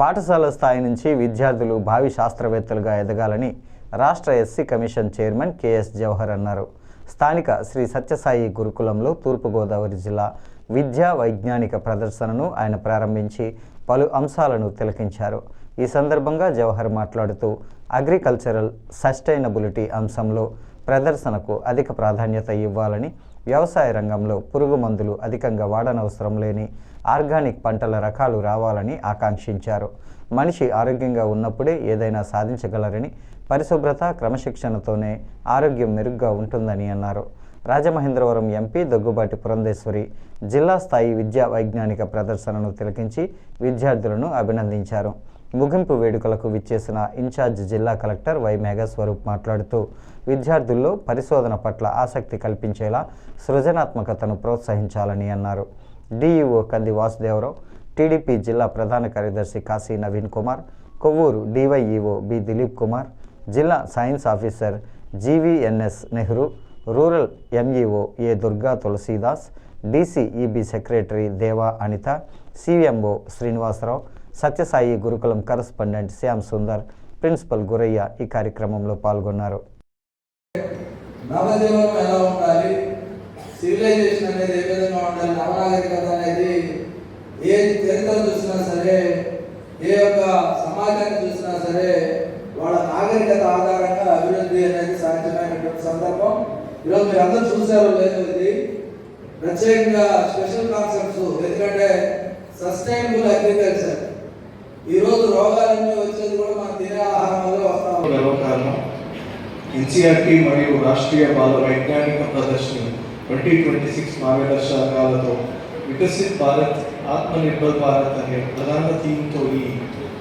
పాఠశాల స్థాయి నుంచి విద్యార్థులు భావి శాస్త్రవేత్తలుగా ఎదగాలని రాష్ట్ర SC commission chairman KS Jawahar అన్నారు. స్థానిక శ్రీ సత్యసాయి గురుకులంలో తూర్పుగోదావరి జిల్లా విద్యా వైజ్ఞానిక ప్రదర్శనను ఆయన ప్రారంభించి పలు అంశాలను తిలకించారు. ఈ సందర్భంగా జవహర్ మాట్లాడుతూ అగ్రికల్చరల్ సస్టైనబిలిటీ అంశంలో ప్రదర్శనకు అధిక ప్రాధాన్యత ఇవ్వాలని, వ్యవసాయ రంగంలో పురుగు మందులు అధికంగా వాడనవసరం లేని ఆర్గానిక్ పంటల రకాలు రావాలని ఆకాంక్షించారు. మనిషి ఆరోగ్యంగా ఉన్నప్పుడే ఏదైనా సాధించగలరని, పరిశుభ్రత క్రమశిక్షణతోనే ఆరోగ్యం మెరుగ్గా ఉంటుందని అన్నారు. రాజమహేంద్రవరం ఎంపీ దగ్గుబాటి పురంధేశ్వరి జిల్లా స్థాయి విద్యా వైజ్ఞానిక ప్రదర్శనను తిలకించి విద్యార్థులను అభినందించారు. ముగింపు వేడుకలకు విచ్చేసిన ఇన్ఛార్జ్ జిల్లా కలెక్టర్ వై మేఘస్వరూప్ మాట్లాడుతూ విద్యార్థుల్లో పరిశోధన పట్ల ఆసక్తి కల్పించేలా సృజనాత్మకతను ప్రోత్సహించాలని అన్నారు. డిఈఓ కంది వాసుదేవరావు, టీడీపీ జిల్లా ప్రధాన కార్యదర్శి కాశీ నవీన్ కుమార్, కొవ్వూరు డివైఈఓ బి దిలీప్ కుమార్, జిల్లా science officer GVNS Nehru, rural MEO A Durga Tulasidas, DCEB secretary Deva Anitha, CMO Srinivasarao, Sathyasai Gurukulam correspondent Shyam Sundar, principal Gurayya ఈ కార్యక్రమంలో పాల్గొన్నారు. నవజీవనం ఎలా ఉండాలి, సివిలైజేషన్ అనేది ఏ విధంగా ఉండాలి, నవనాగరికత అనేది ఏ చరిత్ర చూసినా సరే, ఏ యొక్క సమాజాన్ని చూసినా సరే వాళ్ళ నాగరికత ఆధారంగా అభివృద్ధి అనేది సాధ్యమైనటువంటి సందర్భం. ఈరోజు మీరు అందరూ చూసారో లేదు, ఇది ప్రత్యేకంగా స్పెషల్ కాన్సెప్ట్స్. ఎందుకంటే సస్టైనబుల్ అగ్రికల్చర్, ఈరోజు రోగాలన్నీ వచ్చేది కూడా మన తినే ఆహారం వల్ల వస్తాం. ఎన్సీఆర్టీ మరియు రాష్ట్రీయ బాల వైజ్ఞానిక ప్రదర్శన 2026 మార్గదర్శకాలతో వికసిత్ భారత్ ఆత్మనిర్భర్ భారత్ అనే ప్రధాన థీమ్తో ఈ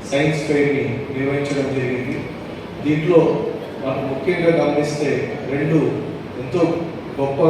సైన్స్ ఫెయిర్ని నిర్వహించడం జరిగింది. దీంట్లో మనం ముఖ్యంగా గమనిస్తే రెండు ఎంతో గొప్ప